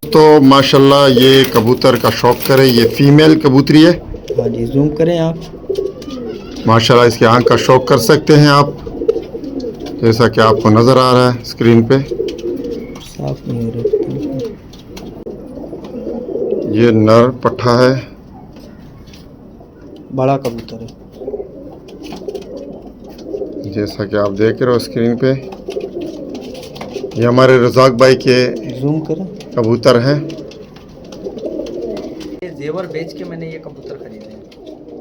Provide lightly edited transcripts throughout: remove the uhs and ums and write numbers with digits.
तो माशाल्लाह ये कबूतर का शौक करें, ये फीमेल कबूतरी है। हाँ जी, जूम करें आप। माशाल्लाह इसके आंख का शौक कर सकते हैं आप, जैसा कि आपको नज़र आ रहा है स्क्रीन पे। साफ नहीं हो रहा। ये नर पट्ठा है, बड़ा कबूतर है। जैसा कि आप देख रहे हो स्क्रीन पे। ये हमारे रज़ाक भाई के जूम करें। कबूतर हैं। ये जेवर बेच के मैंने ये कबूतर खरीदे हैं।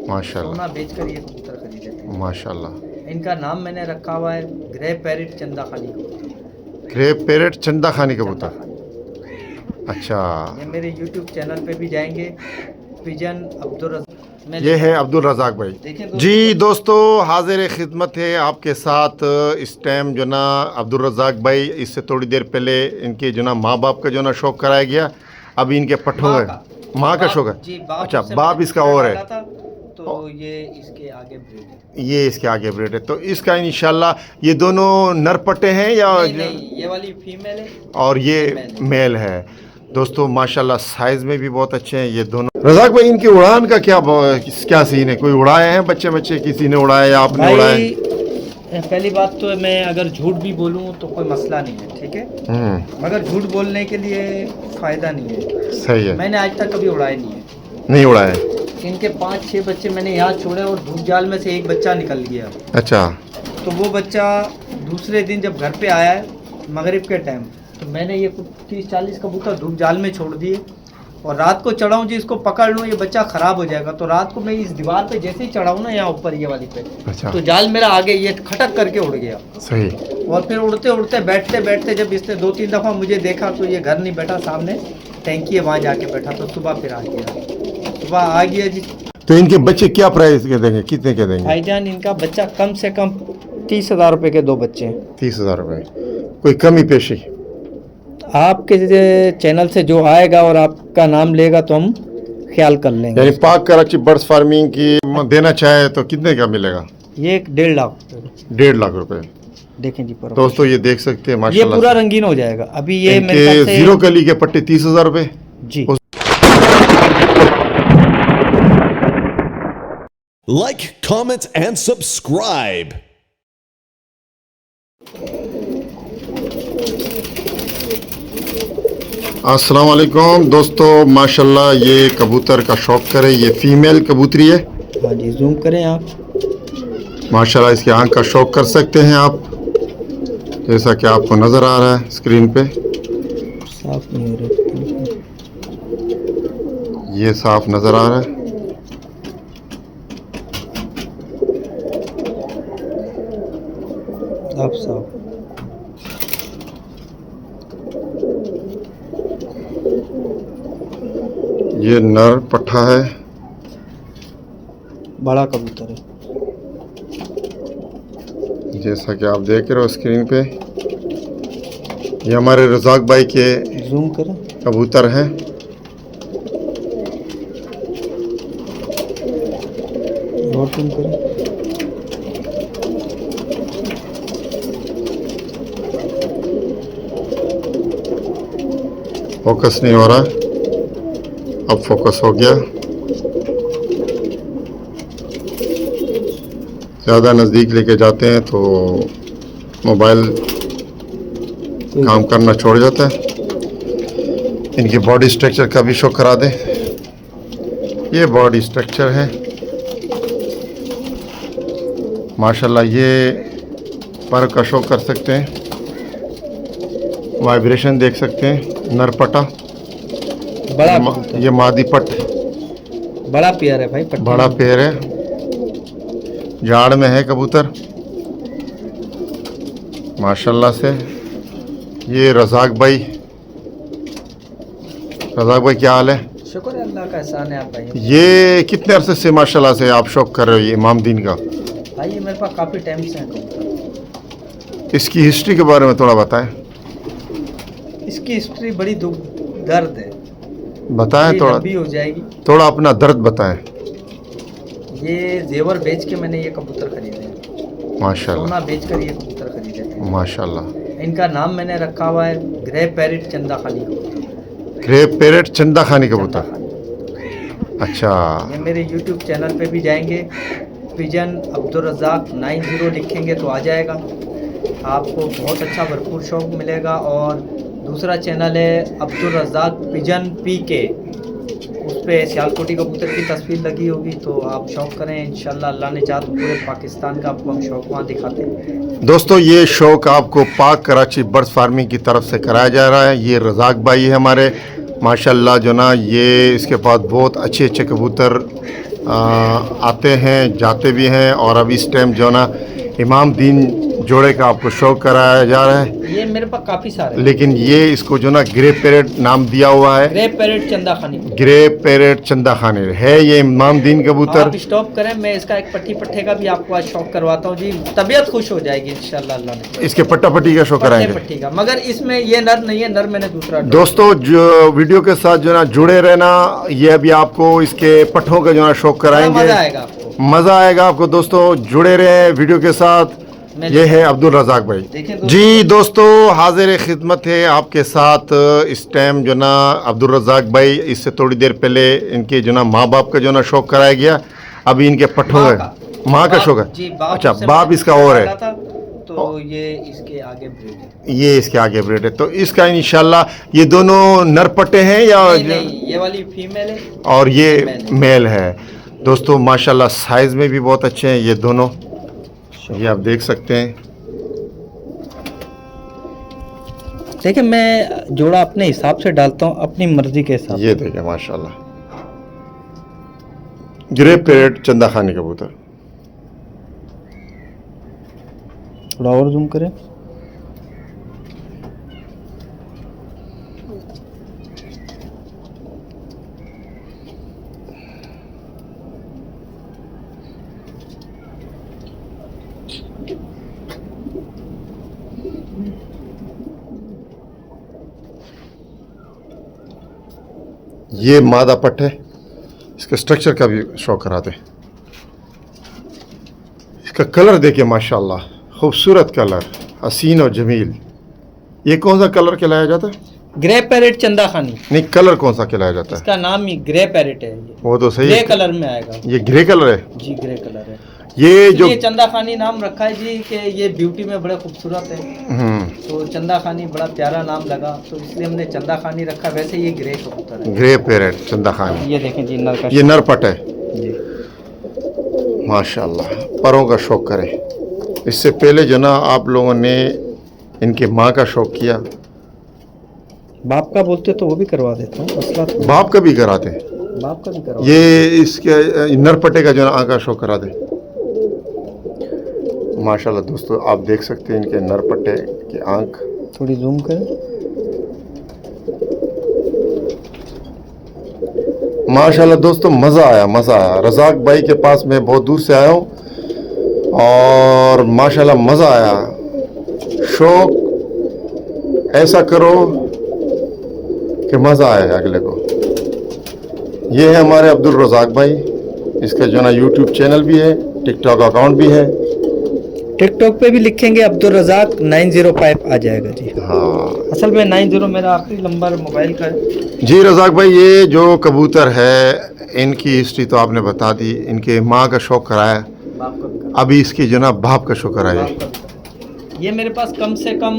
माशाल्लाह सोना बेच कर ये कबूतर खरीदे थे। माशाल्लाह। इनका नाम मैंने रखा हुआ है ग्रे पैरेट चंदा खानी कबूतर। ग्रे पैरेट चंदा खानी कबूतर। अच्छा, ये मेरे YouTube चैनल पे भी जाएंगे। पिजन अब्दुल ये है अब्दुल रज़ाक भाई जी। दोस्तों हाजिर खिदमत है आपके साथ इस टाइम जो ना अब्दुल रज़ाक भाई, इससे थोड़ी देर पहले इनके जो ना माँ बाप का जो ना शौक़ कराया गया, अभी इनके पट्ठों है। माँ का शौक़ है। अच्छा, बाप इसका और है, तो ये इसके आगे ब्रीड है। ये इसके आगे ब्रीड है। तो इसका इंशाल्लाह ये दोनों नर पट्टे हैं या नहीं, ये वाली फीमेल है और ये मेल है। दोस्तों माशाल्लाह साइज में भी बहुत अच्छे हैं ये दोनों। रज़ाक भाई इनकी उड़ान का क्या सीन है? कोई उड़ाए हैं बच्चे किसी ने उड़ाया या आपने उड़ाया? पहली बात तो मैं अगर झूठ भी बोलूं तो कोई मसला नहीं है, ठीक है, मगर झूठ बोलने के लिए फ़ायदा नहीं है। सही है। मैंने आज तक कभी उड़ाए नहीं उड़ाए। इनके 5-6 बच्चे मैंने यहाँ छोड़े और धूप जाल में से एक बच्चा निकल गया। अच्छा। तो वो बच्चा दूसरे दिन जब घर पे आया मगरिब के टाइम, तो मैंने ये 30-40 कबूतर धूप जाल में छोड़ दिए और रात को चढ़ाऊँ जी इसको पकड़ लूँ, ये बच्चा ख़राब हो जाएगा। तो रात को मैं इस दीवार पे जैसे ही चढ़ाऊँ ना, यहाँ ऊपर ये वाली पे, अच्छा। तो जाल मेरा आगे ये खटक करके उड़ गया। सही। और फिर उड़ते उड़ते बैठते बैठते जब इसने 2-3 दफ़ा मुझे देखा तो ये घर नहीं बैठा, सामने टैंकी है वहाँ जाके बैठा। तो सुबह फिर आ गया, सुबह आ गया जी। तो इनके बच्चे क्या प्राइस के देंगे, कितने के देंगे? भाईजान इनका बच्चा कम से कम 30,000 रुपये के 2 बच्चे हैं। 30,000 रुपये। कोई कमी पेशी आपके चैनल से जो आएगा और आपका नाम लेगा तो हम ख्याल कर लेंगे। यानी पाक कराची बर्ड्स फार्मिंग की देना चाहे तो कितने का मिलेगा? ये 1.5 लाख। 1.5 लाख रुपए। देखें जी पर दोस्तों ये देख सकते हैं ये माशाल्लाह पूरा रंगीन हो जाएगा। अभी ये मेरे इनके ख्याल से जीरो कली के पट्टे 30,000 रुपए जी। Like, comment, and subscribe. अस्सलाम वालेकुम दोस्तों, माशाल्लाह ये कबूतर का शौक करें, ये फीमेल कबूतरी है। हाँ जी, जूम करें आप। माशाल्लाह इसके आंख का शौक कर सकते हैं आप, जैसा कि आपको नज़र आ रहा है स्क्रीन पे। साफ नहीं हो रहा। ये साफ नज़र आ रहा है। आप साफ। ये नर पट्ठा है, बड़ा कबूतर है। जैसा कि आप देख रहे हो स्क्रीन पे। ये हमारे रज़ाक भाई के जूम करें। कबूतर हैं। और जूम करें। फोकस नहीं हो रहा, अब फोकस हो गया। ज़्यादा नज़दीक लेके जाते हैं तो मोबाइल काम करना छोड़ जाता है। इनकी बॉडी स्ट्रक्चर का भी शो करा दें। ये बॉडी स्ट्रक्चर है माशाल्लाह। ये पर का शो कर सकते हैं, वाइब्रेशन देख सकते हैं। नरपटा बड़ा ये मादी पट बड़ा पेयर है भाई, बड़ा पेड़ है, झाड़ में है कबूतर माशाल्लाह से। ये रज़ाक भाई क्या हाल है? शुक्र है अल्लाह का एहसान है आप भाई। ये कितने अरसे से माशाल्लाह से आप शौक कर रहे हो ये इमाम दीन का? भाई ये मेरे पास काफ़ी टाइम से है कबूतर। इसकी हिस्ट्री के बारे में थोड़ा बताएं। इसकी हिस्ट्री बड़ी दर्द है, बताएं थोड़ा, भी हो जाएगी। थोड़ा अपना दर्द बताएं। ये जेवर बेच के मैंने ये कबूतर खरीदे हैं। माशाल्लाह। सोना बेच कर ये कबूतर खरीदे थे। माशाल्लाह। इनका नाम मैंने रखा हुआ है ग्रे पैरेट चंदा खानी कबूतर। ग्रे पैरेट चंदा खानी कबूतर। अच्छा, ये मेरे YouTube चैनल पे भी जाएंगे, पिजन अब्दुल रज़ाक 90 लिखेंगे तो आ जाएगा, आपको बहुत अच्छा भरपूर शौक मिलेगा। और दूसरा चैनल है अब्दुल रज़ाक पिजन PK, उस पर सियालकोटी कबूतर की तस्वीर लगी होगी, तो आप शौक करें, इंशाल्लाह अल्लाह ने चाहा तो पूरे पाकिस्तान का आपको हम शौक वहाँ दिखाते हैं। दोस्तों ये शौक आपको पाक कराची बर्ड्स फार्मिंग की तरफ से कराया जा रहा है। ये रज़ाक भाई है हमारे, माशाल्लाह जो ना ये इसके पास बहुत अच्छे अच्छे कबूतर आते हैं, जाते भी हैं। और अब इस टाइम जो ना इमाम दीन जोड़े का आपको शौक कराया जा रहा है, ये मेरे पास काफ़ी सारे, लेकिन ये इसको जो ना ग्रे पैरेट नाम दिया हुआ है। ग्रे पैरेट चंदा खानी ग्रे पैरेट चंदा खाने है ये इमाम दीन कबूतर। आप स्टॉप करें, मैं इसका एक पट्टी पट्टे का भी आपको आज शौक करवाता हूँ जी, तबीयत खुश हो जाएगी इंशाल्लाह अल्लाह ने। इसके पट्टा पट्टी का शौक पट्टे कराएंगे पट्टी का, मगर इसमें ये नर नहीं है, नर मैंने दूसरा। दोस्तों जो वीडियो के साथ जो ना जुड़े रहना, ये अभी आपको इसके पट्ठों का जो ना शौक कराएंगे, मजा आएगा आपको, मजा आएगा आपको। दोस्तों जुड़े रहे वीडियो के साथ। ये है अब्दुल रज़ाक भाई जी। दोस्तों हाजिर खिदमत है आपके साथ इस टाइम जो ना अब्दुल रज़ाक भाई, इससे थोड़ी देर पहले इनके जो ना माँ बाप का जो ना शौक कराया गया, अभी इनके पट्ठों का माँ का शौक है। अच्छा, बाप इसका और है, तो ये इसके आगे ब्रीड है, ये इसके आगे ब्रीड है। तो इसका इंशाल्लाह ये दोनों नर पट्टे हैं या नहीं, ये वाली फीमेल है और ये मेल है। दोस्तों माशाल्लाह साइज में भी बहुत अच्छे हैं ये दोनों, ये आप देख सकते हैं। देखिए मैं जोड़ा अपने हिसाब से डालता हूँ, अपनी मर्जी के हिसाब। ये देखिए माशाल्लाह ग्रे पैरेट चंदा खानी कबूतर। थोड़ा और जूम करें। ये मादा पट है, इसके स्ट्रक्चर का भी शौक कराते हैं। इसका कलर देखिए माशाल्लाह, खूबसूरत कलर, हसीन और जमील। ये कौन सा कलर कहलाया जाता है? ग्रे पैरेट चंदा खानी। नहीं, कलर कौन सा कहलाया जाता है? इसका नाम ही ग्रे पैरेट है। वो तो सही ग्रे है, कलर में आएगा। ये ग्रे कलर है जी, ग्रे कलर है। ये जो चंदा खानी नाम रखा है जी कि ये ब्यूटी में बड़ा खूबसूरत है, तो चंदा खानी बड़ा प्यारा नाम लगा, तो इसलिए हमने चंदा खानी रखा। वैसे ये ग्रे कबूतर है, ग्रे पैरेट चंदा खानी। ये देखें जी, नर का ये नर पट है जी। माशाल्लाह, परों का शौक करें। इससे पहले जो ना आप लोगों ने इनके माँ का शौक किया, बाप का बोलते तो वो भी करवा देता हूँ, मसला तो बाप का भी कराते हैं, बाप का भी करवा। ये इसके नरपटे का जो ना आँख का शौक करा दे। माशाल्लाह दोस्तों आप देख सकते हैं इनके नरपटे की आँख। थोड़ी जूम करें। माशाल्लाह दोस्तों मज़ा आया, मज़ा आया। रज़ाक भाई के पास मैं बहुत दूर से आया हूँ और माशाल्लाह मज़ा आया। शौक ऐसा करो कि मज़ा आए अगले को। ये है हमारे अब्दुल रज़ाक भाई, इसका जो ना यूट्यूब चैनल भी है, टिकटॉक अकाउंट भी है। टिकटॉक पे भी लिखेंगे अब्दुल रज़ाक 905 आ जाएगा जी। हाँ, असल में 90 मेरा आखिरी नंबर मोबाइल का है जी। रज़ाक भाई ये जो कबूतर है इनकी हिस्ट्री तो आपने बता दी, इनके माँ का शौक कराया, बाप का भी करवा। अभी इसकी जो ना बाप का शौक कराया। बाप का भी। ये मेरे पास कम से कम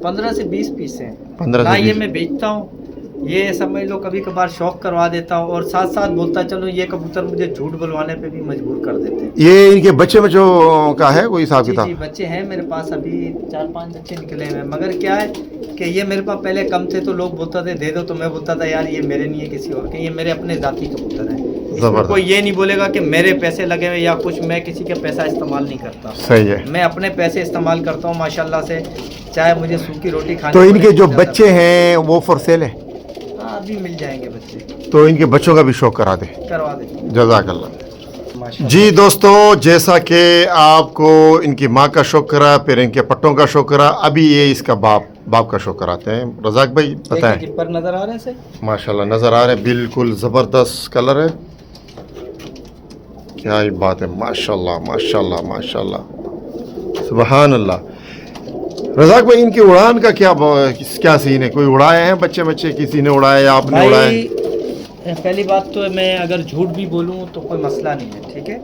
15 से 20 पीस हैं। 15 ना से ये 20। मैं बेचता हूँ, ये समझ लो कभी कभार शौक करवा देता हूँ, और साथ साथ बोलता चलो ये कबूतर मुझे झूठ बुलवाने पे भी मजबूर कर देते हैं। ये इनके बच्चे बच्चों का है कोई हिसाब जी किताब? जी, बच्चे हैं मेरे पास, अभी 4-5 बच्चे निकले हुए हैं। मगर क्या है कि ये मेरे पास पहले कम थे तो लोग बोलते थे दे दो, तो मैं बोलता था यार ये मेरे नहीं है किसी और के, ये मेरे अपने जाती कबूतर हैं। जबरदस्त। कोई ये नहीं बोलेगा कि मेरे पैसे लगे हुए या कुछ, मैं किसी के पैसा इस्तेमाल नहीं करता। सही है। मैं अपने पैसे इस्तेमाल करता हूँ माशाल्लाह से, चाहे मुझे सूखी रोटी खानी तो पड़े, इनके जो ज़्यादा। बच्चे हैं वो फॉर सेल है? हाँ, अभी मिल जाएंगे बच्चे, तो इनके बच्चों का भी शौक करा दे। करवा देंगे जज़ाकल्लाह। माशाल्लाह। जी दोस्तों, जैसा कि आपको इनकी माँ का शौक करा, फिर इनके पट्टों का शौक करा, अभी ये इसका बाप का शौक कराते हैं। रज़ाक भाई बताएं। देखिए, पर नजर आ रहे हैं से माशाल्लाह नज़र आ रहे हैं, बिल्कुल ज़बरदस्त कलर है। क्या ही बात है, माशाल्लाह माशाल्लाह माशाल्लाह, सुबहान अल्लाह। रजाक भाई, इनकी उड़ान का क्या सीन है? कोई उड़ाए हैं बच्चे किसी ने उड़ाया या आपने उड़ाए? भाई पहली बात तो मैं अगर झूठ भी बोलूं तो कोई मसला नहीं है, ठीक है,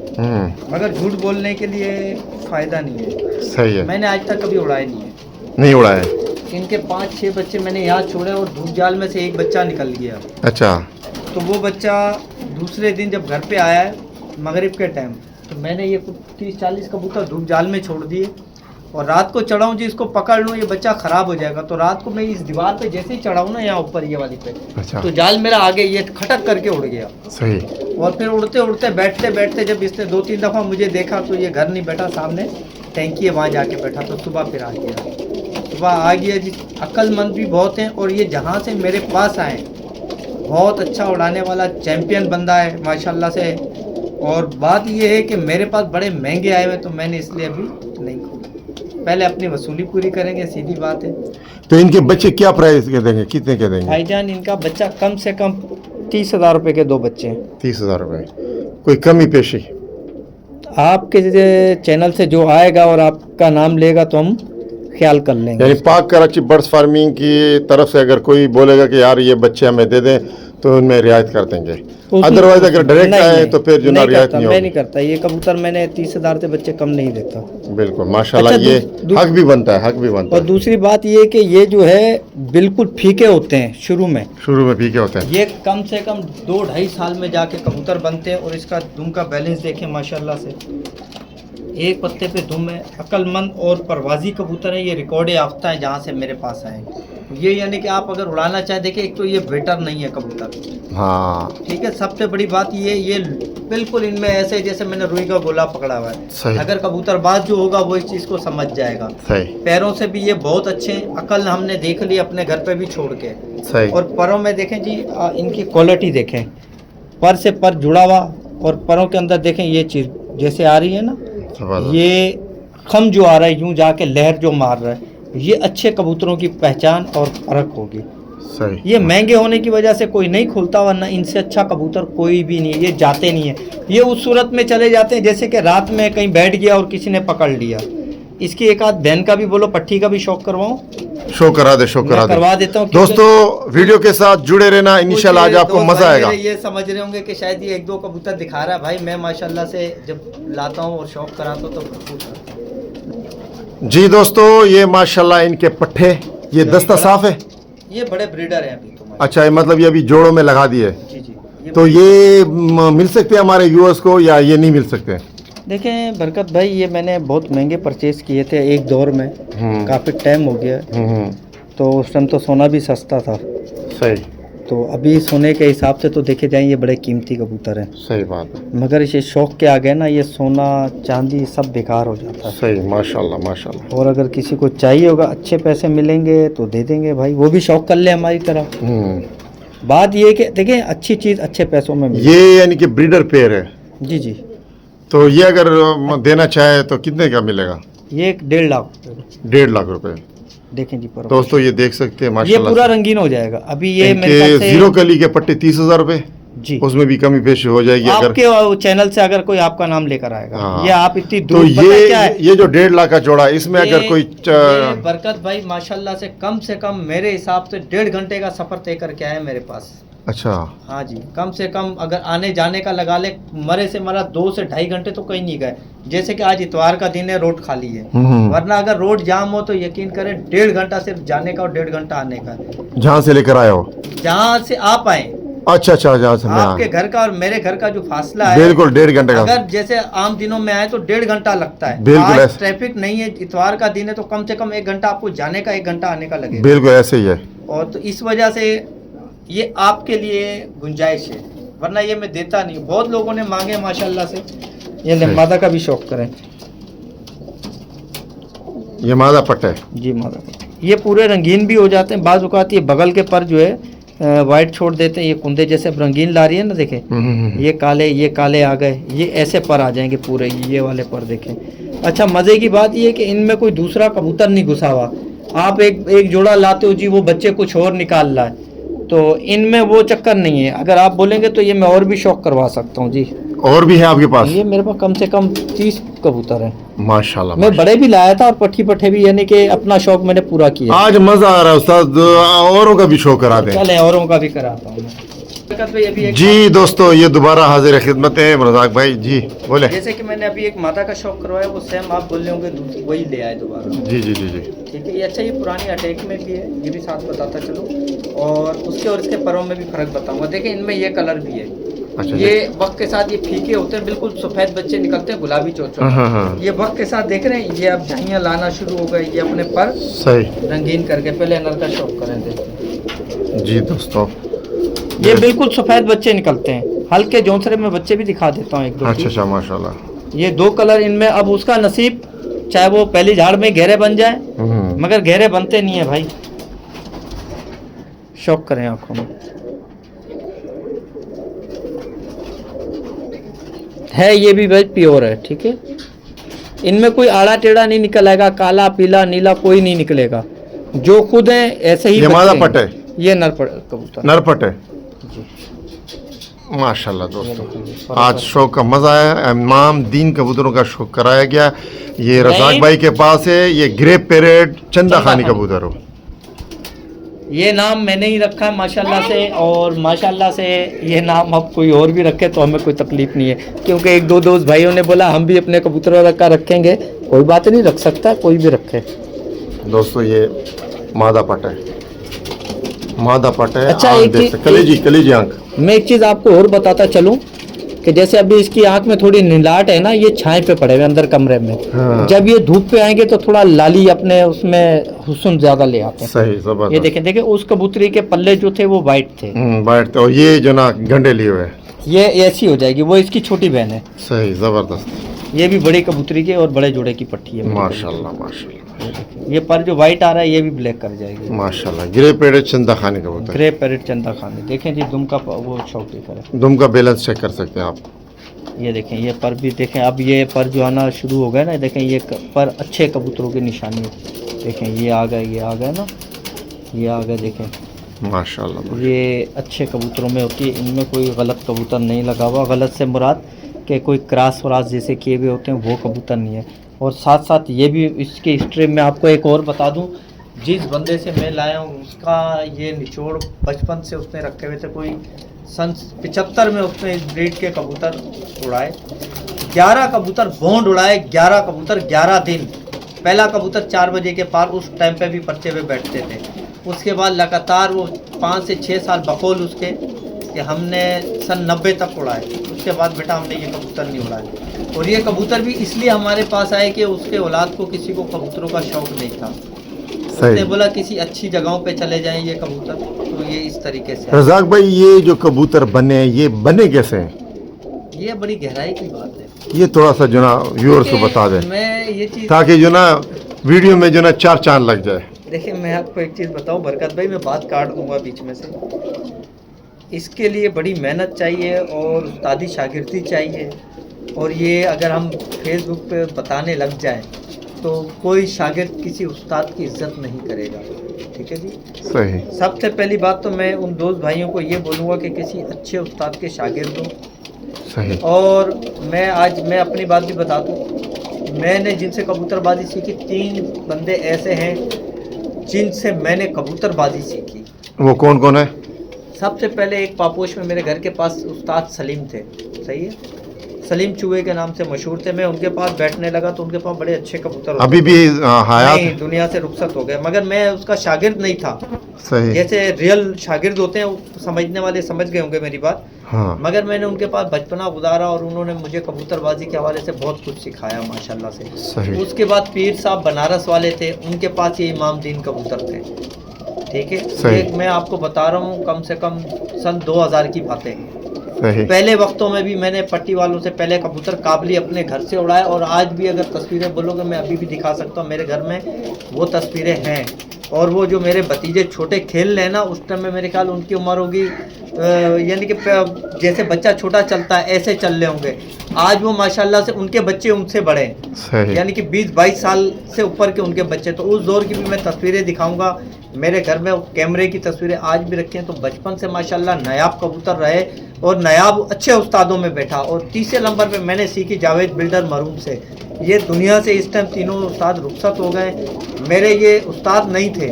मगर झूठ बोलने के लिए फायदा नहीं है। सही है। मैंने आज तक कभी उड़ाए नहीं है। नहीं उड़ाए? इनके 5-6 बच्चे मैंने यहाँ छोड़े और धूप जाल में से एक बच्चा निकल गया। अच्छा। तो वो बच्चा दूसरे दिन जब घर पे आया है मगरिब के टाइम, तो मैंने ये 30-40 कबूतर धूप जाल में छोड़ दिए और रात को चढ़ाऊँ जी इसको पकड़ लूँ, ये बच्चा ख़राब हो जाएगा। तो रात को मैं इस दीवार पे जैसे ही चढ़ाऊँ ना यहाँ ऊपर ये वाली पे, अच्छा। तो जाल मेरा आगे ये खटक करके उड़ गया। सही। और फिर उड़ते उड़ते बैठते बैठते जब इसने 2-3 दफ़ा मुझे देखा तो ये घर नहीं बैठा, सामने टैंकी है वहाँ जाके बैठा। तो सुबह फिर आ गया जी। अक्लमंद भी बहुत हैं और ये जहाँ से मेरे पास आए बहुत अच्छा उड़ाने वाला चैम्पियन बंदा है माशाल्लाह से। और बात ये है कि मेरे पास बड़े महंगे आए हुए, तो मैंने इसलिए अभी नहीं खोला। पहले अपनी वसूली पूरी करेंगे, सीधी बात है। तो इनके बच्चे क्या प्राइस के देंगे, कितने के देंगे? भाईजान इनका बच्चा कम से कम 30,000 रुपये के 2 बच्चे हैं। 30,000 रुपये? कोई कमी पेशी? आपके चैनल से जो आएगा और आपका नाम लेगा तो हम ख्याल कर लेंगे। यानी पाक कराची बर्ड्स फार्मिंग की तरफ से अगर कोई बोलेगा कि यार ये बच्चे हमें दे दें तो उनमें रियायत कर देंगे, अदरवाइज अगर डायरेक्ट आए तो फिर जो ना रियायत नहीं होगी। मैं नहीं करता ये कबूतर, मैंने 30,000 से बच्चे कम नहीं देता। बिल्कुल माशाल्लाह। अच्छा, ये हक भी बनता है, हक भी बनता और है। दूसरी बात ये कि ये जो है बिल्कुल फीके होते हैं शुरू में फीके होते हैं। ये कम से कम 2-2.5 साल में जाके कबूतर बनते हैं। और इसका दुम का बैलेंस देखें माशाल्लाह से, एक पत्ते पे दुम है। अक्लमंद और परवाजी कबूतर है, ये रिकॉर्ड याफ्ता है जहाँ से मेरे पास आए। ये यानी कि आप अगर उड़ाना चाहे, देखिए एक तो ये वेटर नहीं है कबूतर, हाँ ठीक है। सबसे बड़ी बात ये बिल्कुल इनमें ऐसे जैसे मैंने रुई का गोला पकड़ा हुआ है। अगर कबूतरबाज जो होगा वो इस चीज़ को समझ जाएगा। सही। पैरों से भी ये बहुत अच्छे हैं, अकल हमने देख ली अपने घर पे भी छोड़ के। सही। और परों में देखें जी, इनकी क्वालिटी देखें, पर से पर जुड़ा हुआ, और परों के अंदर देखें ये चीज़ जैसे आ रही है ना, ये खम जो आ रहा है यूं जाके लहर जो मार रहा है, ये अच्छे कबूतरों की पहचान और फर्क होगी। सही। ये महंगे होने की वजह से कोई नहीं खुलता, वरना इनसे अच्छा कबूतर कोई भी नहीं है। ये जाते नहीं है, ये उस सूरत में चले जाते हैं जैसे कि रात में कहीं बैठ गया और किसी ने पकड़ लिया। इसकी एक आध बहन का भी बोलो, पट्टी का भी शौक करवाऊं? शो करा दे, शो करा दे, करवा देता हूँ। दोस्तों वीडियो के साथ जुड़े रहना, इंशाल्लाह आज आपको मजा आएगा। ये समझ रहे होंगे कि शायद ये 1-2 कबूतर दिखा रहा है, भाई मैं माशाल्लाह से जब लाता हूँ और शौक कराता हूँ तो जी दोस्तों, ये माशाल्लाह इनके पट्टे, ये दस्ता साफ है। ये बड़े ब्रीडर हैं अभी तो। अच्छा, मतलब ये अभी जोड़ों में लगा दिए। जी। तो ये मिल सकते हैं हमारे व्यूअर्स को या ये नहीं मिल सकते? देखें बरकत भाई, ये मैंने बहुत महंगे परचेज किए थे एक दौर में, काफ़ी टाइम हो गया। तो उस टाइम तो सोना भी सस्ता था। सही। तो अभी सोने के हिसाब से तो देखे जाएं ये बड़े कीमती कबूतर हैं। सही बात है। मगर इसे शौक के आ गए ना, ये सोना चांदी सब बेकार हो जाता है। सही। माशाल्लाह माशाल्लाह। और अगर किसी को चाहिए होगा, अच्छे पैसे मिलेंगे तो दे देंगे भाई, वो भी शौक कर ले हमारी तरह। बात ये कि देखें अच्छी चीज़ अच्छे पैसों में मिले। ये यानी कि ब्रीडर पेयर है? जी। तो ये अगर देना चाहे तो कितने का मिलेगा? ये 1.5 लाख। 1.5 लाख रुपए। देखें जी पर दोस्तों ये देख सकते हैं ये माशाल्लाह, पूरा रंगीन हो जाएगा। अभी ये मेरे इनके ख्याल से जीरो कली के पट्टे 30,000 रुपए जी, उसमें भी कमी पेशी हो जाएगी अगर आपके चैनल से अगर कोई आपका नाम लेकर आएगा। हाँ। ये आप इतनी तो दूर ये जो 1.5 लाख का जोड़ा, इसमें अगर कोई ये बरकत भाई माशाल्लाह से कम मेरे हिसाब से 1.5 घंटे का सफर तय करके आए मेरे पास। अच्छा। हाँ जी, कम से कम अगर आने जाने का लगा ले, मरे से मरा 2 से 2.5 घंटे तो कहीं नहीं गए। जैसे कि आज इतवार का दिन है, रोड खाली है, वरना अगर रोड जाम हो तो यकीन करें 1.5 घंटा सिर्फ जाने का और 1.5 घंटा आने का। जहाँ से लेकर आए हो? जहाँ से आप आए। अच्छा, जहाँ से आपके घर का और मेरे घर का जो फासला है, बिल्कुल 1.5 घंटे का। अगर जैसे आम दिनों में आए तो 1.5 घंटा लगता है। बिल्कुल आज ट्रैफिक नहीं है, इतवार का दिन है, तो कम से कम 1 घंटा आपको जाने का, 1 घंटा आने का लगेगा। बिल्कुल ऐसे ही है। और तो इस वजह से ये आपके लिए गुंजाइश है, वरना ये मैं देता नहीं। बहुत लोगों ने मांगे माशाल्लाह से। ये ले, मादा का भी शौक करें। ये मादा पट्टा है जी, मादा पट्टा। ये पूरे रंगीन भी हो जाते हैं। बाज़ औक़ात ये बगल के पर जो है वाइट छोड़ देते हैं। ये कुंदे जैसे रंगीन ला रही है ना, देखें ये काले आ गए, ये ऐसे पर आ जाएंगे पूरे, ये वाले पर देखें। अच्छा, मज़े की बात ये है कि इनमें कोई दूसरा कबूतर नहीं घुसा हुआ। आप एक जोड़ा लाते हो जी, वो बच्चे कुछ और निकाल रहा है, तो इनमें वो चक्कर नहीं है। अगर आप बोलेंगे तो ये मैं और भी शौक करवा सकता हूँ जी। और भी है आपके पास? ये मेरे पास कम से कम 30 कबूतर हैं। माशाल्लाह मैं बड़े भी लाया था और पट्टी पट्टे भी, यानी कि अपना शौक मैंने पूरा किया। आज मजा आ रहा है उस्ताद, औरों का भी शो करा दें। चले औरों का भी कराता हूँ मैं। अभी एक जी दोस्तों, ये दोबारा हाजिर खिदमत है रज़ाक भाई जी, बोले। जैसे कि मैंने अभी एक माता का शौक करवाया, वो सेम आप बोल रहे होंगे वही ले आए दोबारा। जी जी जी जी। ठीक है, ये अच्छा, ये पुरानी अटैक में भी है, ये भी साथ बताता चलो, और उसके और इसके परों में भी फर्क बताऊंगा। देखिए इनमें ये कलर भी है। अच्छा, ये वक्त के साथ ये फीके होते हैं, बिल्कुल सफेद बच्चे निकलते हैं, गुलाबी चोचो। हाँ। ये वक्त के साथ देख रहे हैं, ये अब झाइयाँ लाना शुरू हो गए, ये अपने पर सही रंगीन करके। पहले नर का शौक करें, देखिए जी दोस्तों, ये बिल्कुल सफेद बच्चे निकलते हैं, हल्के जोंसरे में बच्चे भी दिखा देता हूँ एक दो। अच्छा माशाल्लाह। ये 2 कलर इनमें। अब उसका नसीब, चाहे वो पहली झाड़ में गहरे बन जाए, मगर गहरे बनते नहीं है भाई, शौक करें आंखों में। है ये भी भाई प्योर है, ठीक है। इनमें कोई आड़ा टेढ़ा नहीं निकल आएगा, काला पीला नीला कोई नहीं निकलेगा, जो खुद है ऐसे ही। ये मादा पट है? ये कबूतर नरपट है माशाल्लाह। दोस्तों आज शो का मजा है, इमाम दीन कबूतरों का शो कराया गया। ये रज़ाक भाई के पास है, ये ग्रे पैरेट चंदा खानी कबूतर हो। ये नाम मैंने ही रखा है माशाल्लाह से, और माशाल्लाह से ये नाम अब कोई और भी रखे तो हमें कोई तकलीफ नहीं है, क्योंकि एक दो दोस्त भाइयों ने बोला हम भी अपने कबूतर का रखेंगे। कोई बात नहीं, रख सकता कोई भी रखे। दोस्तों ये मादा पट है, मादा पट है। अच्छा, आंख एक देख सकते, कलेजी आंख। मैं एक चीज़ आपको और बताता चलूं कि जैसे अभी इसकी आंख में थोड़ी नीलाट है ना, ये छाए पे पड़े हुए अंदर कमरे में। हाँ। जब ये धूप पे आएंगे तो थोड़ा लाली अपने उसमें हुस्न ज्यादा ले आते हैं। सही जबरदस्त। ये देखें देखें, उस कबूतरी के पल्ले जो थे वो वाइट थे। बैठते, और ये जो ना गंडे लिए हुए, ये ऐसी हो जाएगी, वो इसकी छोटी बहन है। सही जबरदस्त। ये भी बड़ी कबूतरी के और बड़े जोड़े की पट्टी है। माशाल्लाह माशाल्लाह। ये पर जो वाइट आ रहा है ये भी ब्लैक कर जाएगी माशाल्लाह। ग्रे पैरेट चंदा खानी कबूतर, ग्रे पैरेट चंदा खाने। देखें जी, दुम का वो शौक दिखा रहा दुम का बैलेंस चेक कर सकते हैं आप। है। ये देखें, ये पर भी देखें, अब ये पर जो आना शुरू हो गया ना, देखें ये पर अच्छे कबूतरों की निशानी है। देखें ये आ गए, ये आ गए ना, ये आ गए, देखें माशाल्लाह। ये अच्छे कबूतरों में होती है, इनमें कोई गलत कबूतर नहीं लगा हुआ। गलत से मुराद के कोई क्रॉस व्रास जैसे किए हुए होते हैं वो कबूतर नहीं है। और साथ साथ ये भी इसके हिस्ट्री में आपको एक और बता दूं, जिस बंदे से मैं लाया हूँ उसका ये निचोड़ बचपन से उसने रखे हुए थे। कोई सन 75 में उसने इस ब्रीड के कबूतर उड़ाए, 11 कबूतर बॉन्ड उड़ाए, 11 कबूतर 11 दिन। पहला कबूतर 4 बजे के पार उस टाइम पे भी पर्चे पे बैठते थे। उसके बाद लगातार वो 5 से 6 साल बकौल उसके कि हमने सन 90 तक उड़ाए। उसके बाद बेटा हमने ये कबूतर नहीं उड़ाए। और ये कबूतर भी इसलिए हमारे पास आए कि उसके औलाद को किसी को कबूतरों का शौक नहीं था। उसने बोला किसी अच्छी जगहों पे चले जाएं ये कबूतर, तो ये इस तरीके से। रज़ाक भाई, ये जो कबूतर बने, ये बने कैसे हैं? ये बड़ी गहराई की बात है। ये थोड़ा सा जो ना व्यूअर्स को बता दें, मैं ये चीज़, ताकि जो ना वीडियो में जो ना 4 चांद लग जाए। देखिए मैं आपको एक चीज़ बताऊं बरकत भाई, मैं बात काट दूंगा बीच में से। इसके लिए बड़ी मेहनत चाहिए और उस्तादी शागिर्दी चाहिए, और ये अगर हम फेसबुक पे बताने लग जाएं तो कोई शागिर्द किसी उस्ताद की इज्जत नहीं करेगा। ठीक है जी, सही। सबसे पहली बात तो मैं उन दोस्त भाइयों को ये बोलूँगा कि किसी अच्छे उस्ताद के शागिर्द हो। सही। और मैं अपनी बात भी बता दूँ, मैंने जिनसे कबूतरबाजी सीखी 3 बंदे ऐसे हैं जिनसे मैंने कबूतरबाजी सीखी। वो कौन कौन है? सबसे पहले एक पापोश में मेरे घर के पास उस्ताद सलीम थे, सही है, सलीम चूहे के नाम से मशहूर थे। मैं उनके पास बैठने लगा तो उनके पास बड़े अच्छे कबूतर होते। अभी भी हयात? नहीं, दुनिया से रुखसत हो गए, मगर मैं उसका शागिर्द नहीं था। सही। जैसे रियल शागिर्द होते हैं, समझने वाले समझ गए होंगे मेरी बात। हाँ। मगर मैंने उनके पास बचपना गुजारा और उन्होंने मुझे कबूतरबाजी के हवाले से बहुत कुछ सिखाया माशाल्लाह से। सही। उसके बाद पीर साहब बनारस वाले थे, उनके पास ये इमाम दीन कबूतर थे। ठीक है, एक मैं आपको बता रहा हूँ, कम से कम सन 2000 की बातें। सही। पहले वक्तों में भी मैंने पट्टी वालों से पहले कबूतर काबली अपने घर से उड़ाए, और आज भी अगर तस्वीरें बोलोगे मैं अभी भी दिखा सकता हूँ, मेरे घर में वो तस्वीरें हैं। और वो जो मेरे भतीजे छोटे खेल रहे हैं ना, उस टाइम में मेरे ख्याल उनकी उम्र होगी यानी कि जैसे बच्चा छोटा चलता है ऐसे चल रहे होंगे। आज वो माशाल्लाह से उनके बच्चे उनसे बड़े हैं, यानी कि 20-22 साल से ऊपर के उनके बच्चे। तो उस दौर की भी मैं तस्वीरें दिखाऊंगा मेरे घर में कैमरे की तस्वीरें आज भी रखी हैं। तो बचपन से माशाल्लाह नायाब कबूतर रहे और नायाब अच्छे उस्तादों में बैठा। और तीसरे नंबर पे मैंने सीखी जावेद बिल्डर मरूम से। ये दुनिया से इस टाइम तीनों उस्ताद रुखसत हो गए। मेरे ये उस्ताद नहीं थे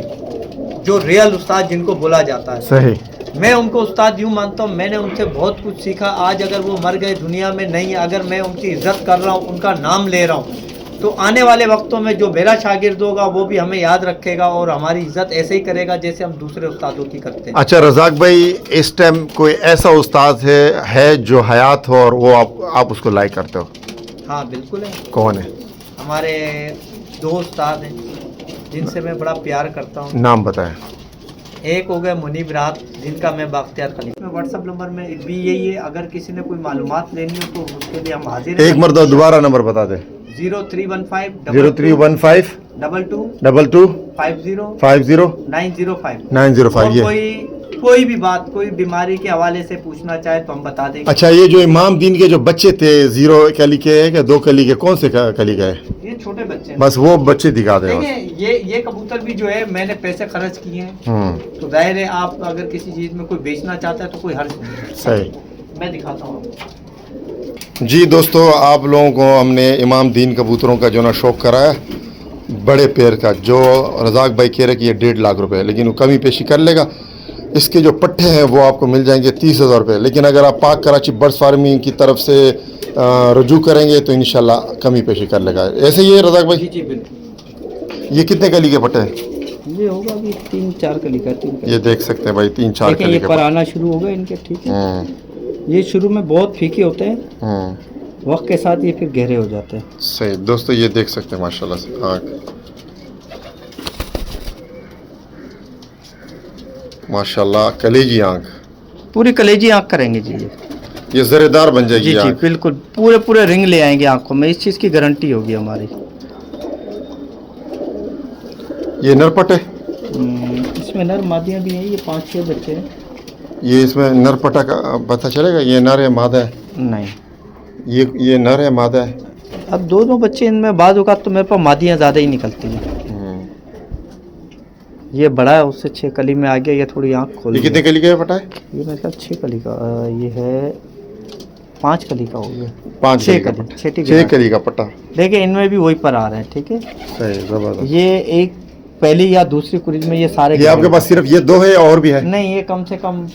जो रियल उस्ताद जिनको बोला जाता है। सही। मैं उनको उस्ताद यूँ मानता हूँ, मैंने उनसे बहुत कुछ सीखा। आज अगर वो मर गए दुनिया में नहीं, अगर मैं उनकी इज्जत कर रहा हूँ, उनका नाम ले रहा हूँ, तो आने वाले वक्तों में जो मेरा शागिर्द होगा वो भी हमें याद रखेगा और हमारी इज्जत ऐसे ही करेगा जैसे हम दूसरे उस्तादों की करते हैं। अच्छा रज़ाक भाई, इस टाइम कोई ऐसा उस्ताद है जो हयात हो और वो आप उसको लाइक करते हो? हाँ बिल्कुल है। कौन है? हमारे दो उस्ताद हैं जिनसे मैं बड़ा प्यार करता हूँ। नाम बताएं। एक हो गए मुनीब रात, जिनका मैं बाख्तियार खलीफा। व्हाट्सएप नंबर में भी यही है, अगर किसी ने कोई मालूमात लेनी हो तो उसके लिए हम हाजिर हैं। एक मरतबा दोबारा नंबर बता दें। 0315 0315 22 22 50 50 905 905 ये। कोई भी बात, कोई बीमारी के हवाले से पूछना चाहे तो हम बता देंगे। अच्छा, ये जो इमाम दीन के जो बच्चे थे 0 कली के है कि 2 कली के, कौन से कली का है? ये छोटे बच्चे हैं। बस वो बच्चे दिखा दें। देखिए ये कबूतर भी जो है मैंने पैसे खर्च किए हैं, तो जाहिर है आप अगर किसी चीज में कोई बेचना चाहता है तो कोई हर्ज नहीं। सही। मैं दिखाता हूँ। जी दोस्तों, आप लोगों को हमने इमाम दीन कबूतरों का जो ना शौक़ कराया, बड़े पैर का, जो रज़ाक भाई कह रहे कि ये 1.5 लाख रुपए, लेकिन वो कमी पेशी कर लेगा। इसके जो पट्टे हैं वो आपको मिल जाएंगे 30,000 रुपये। लेकिन अगर आप पाक कराची बर्ड्स फार्मिंग की तरफ से रजू करेंगे तो इंशाल्लाह कमी पेशी कर लेगा। ऐसे ही है रज़ाक भाई? जी बिल्कुल। ये कितने कली के पट्टे हैं? ये होगा अभी 3-4 कली का। ये देख सकते हैं भाई, 3-4 कली ये के पर आना शुरू हो गए इनके। ठीक है, ये शुरू में बहुत फीके होते हैं, वक्त के साथ ये फिर गहरे हो जाते हैं। सही दोस्तों, ये देख सकते हैं माशाल्लाह से आँख, माशाल्लाह कलेजी आँख, पूरी कलेजी आँख करेंगे जी। ये जरेदार बन जाएगी जी आँख। बिल्कुल, पूरे रिंग ले आएंगे आँखों में, इस चीज़ की गारंटी होगी हमारी। ये नरपट है? इसमें नर मादियाँ भी हैं, ये 5-6 बच्चे हैं। ये इसमें नरपटा का पता चलेगा ये नर है मादा है? नहीं, ये नर है मादा है? अब दोनों बच्चे इनमें बाद होगा तो मेरे पास मादियाँ ज़्यादा ही निकलती हैं। ये बड़ा है, उससे 6 कली में आ गया, ये थोड़ी आँख खोल। ये कितने कली का है पटा है? ये मेरे ख्याल 6 कली का, ये है 5 कली का हो गया। 5 6 का कली, 6 कली का पट्टा। देखिए इनमें भी वही पर आ रहे हैं। ठीक है, सही, जबरदस्त। ये एक पहली या दूसरी कुरीज में ये सारे। ये आपके पास सिर्फ ये 2 है और भी है? नहीं, ये कम से कम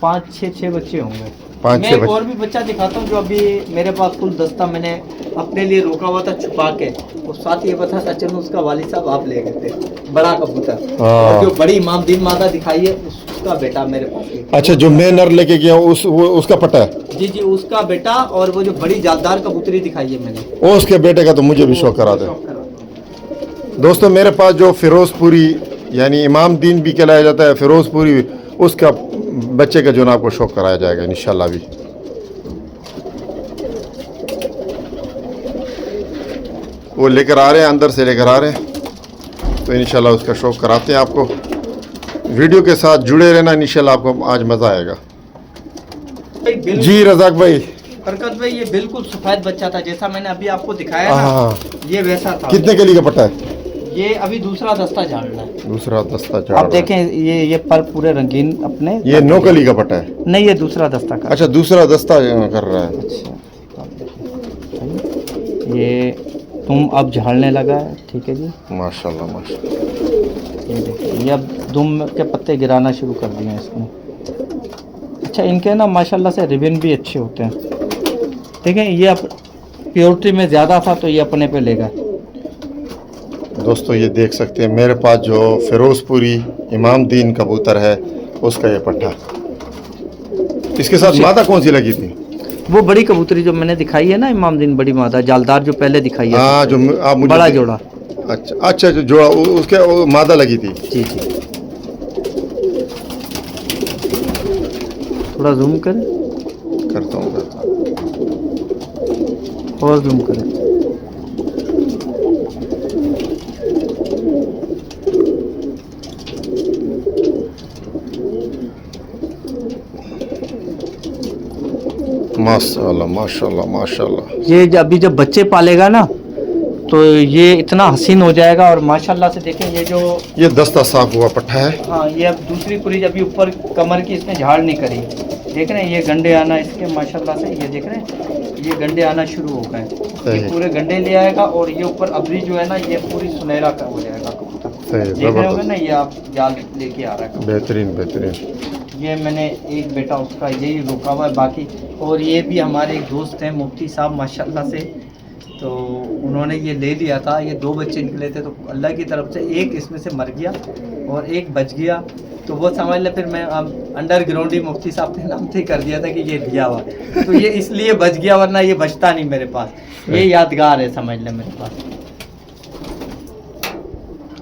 5-6 बच्चे होंगे। 5-6 मैं बच्चे। और भी बच्चा दिखाता हूँ जो अभी मेरे पास फुल दस्ता मैंने अपने लिए रोका हुआ था छुपा के। और साथ ये बता चलो उसका वालिद साहब आप ले गए थे, बड़ा कबूतर। और जो बड़ी इमाम दीन मादा दिखाई है उसका बेटा मेरे पास है। अच्छा, जो मैं नर लेके गया हूँ उसका पट्टा है? जी जी, उसका बेटा। और वो जो बड़ी जालदार कबूतरी दिखाई है मैंने, वो उसके बेटे का तो मुझे भी शौक करा दे। दोस्तों मेरे पास जो फिरोजपुरी यानी इमाम दीन भी कहलाया जाता है, फिरोजपुरी, उसका बच्चे का जो ना आपको शौक कराया जाएगा इंशाल्लाह भी। वो लेकर आ रहे हैं, अंदर से लेकर आ रहे हैं, तो इंशाल्लाह उसका शौक कराते हैं आपको। वीडियो के साथ जुड़े रहना, इंशाल्लाह आपको आज मज़ा आएगा। जी रज़ाक भाई। बरकत भाई, ये बिल्कुल सफेद बच्चा था जैसा मैंने अभी आपको दिखाया हाँ। ना, ये वैसा था। कितने कली का पट्टा है? ये अभी दूसरा दस्ता झाड़ रहा है। दूसरा दस्ता झाड़। आप देखें ये पर पूरे रंगीन अपने। ये 9 कली का पट्टा है? नहीं, ये दूसरा दस्ता का। अच्छा, दूसरा दस्ता कर रहा है। अच्छा, ये तुम अब झाड़ने लगा है। ठीक है जी, माशाल्लाह माशाल्लाह। ये देखिए, ये अब दुम के पत्ते गिराना शुरू कर दिए हैं इसने। अच्छा, इनके ना माशाल्लाह से रिबन भी अच्छे होते हैं। ठीक है, ये अब प्योरिटी में ज़्यादा था तो ये अपने पे लेगा। दोस्तों ये देख सकते हैं मेरे पास जो फिरोजपुरी इमाम दीन कबूतर है उसका ये पट्टा। इसके साथ मादा कौन सी लगी थी? वो बड़ी कबूतरी जो मैंने दिखाई है ना, इमाम दीन बड़ी मादा जालदार जो पहले दिखाई है। हाँ, जो आप मुझे बड़ा जोड़ा। अच्छा, जो जोड़ा उसके मादा लगी थी। जी जी, थोड़ा जूम करें। करता हूँ। और जूम करें। माशाल्लाह माशाल्लाह माशाल्लाह। ये अभी जब बच्चे पालेगा ना तो ये इतना हसीन हो जाएगा। और माशाल्लाह से देखें ये जो ये दस्ता साफ हुआ पट्टा है। हाँ, ये अब दूसरी कुरीज अभी ऊपर कमर की इसने झाड़ नहीं करी, देख रहे हैं ये गंडे आना इसके माशाल्लाह से, ये देख रहे हैं ये गंडे आना शुरू हो गए, ये पूरे गंडे ले आएगा। और ये ऊपर अबरी जो है ना ये पूरी सुनहरा का हो जाएगा कबूतर, देख रहे होंगे ना ये आप जाल लेके आ रहा है। बेहतरीन बेहतरीन। ये मैंने एक बेटा उसका यही रोका हुआ है बाकी। और ये भी हमारे एक दोस्त हैं मुफ्ती साहब माशाल्लाह से, तो उन्होंने ये ले लिया था, ये 2 बच्चे निकले थे, तो अल्लाह की तरफ से एक इसमें से मर गया और एक बच गया। तो वो समझ ले फिर मैं अंडरग्राउंड ही मुफ्ती साहब ने नाम से कर दिया था कि ये दिया हुआ, तो ये इसलिए बच गया, वरना ये बचता नहीं मेरे पास, ये यादगार है समझ ले मेरे पास।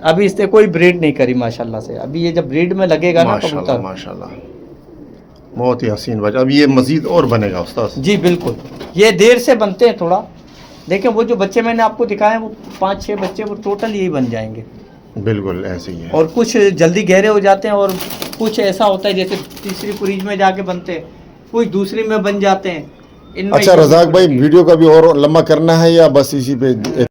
अभी इससे कोई ब्रीड नहीं करी माशाल्लाह से, अभी ये जब ब्रीड में लगेगा ना माशाल्लाह माशाल्लाह, बहुत ही हसीन बच्चा। अब ये मजीद और बनेगा उस्ताद? जी बिल्कुल, ये देर से बनते हैं थोड़ा। देखिए वो जो बच्चे मैंने आपको दिखाए वो 5-6 बच्चे वो टोटल यही बन जाएंगे। बिल्कुल ऐसे ही है। और कुछ जल्दी गहरे हो जाते हैं और कुछ ऐसा होता है जैसे तीसरी कुरीज में जाके बनते हैं, कुछ दूसरी में बन जाते हैं। अच्छा रज़ाक भाई, वीडियो का भी और लंबा करना है या बस इसी पे?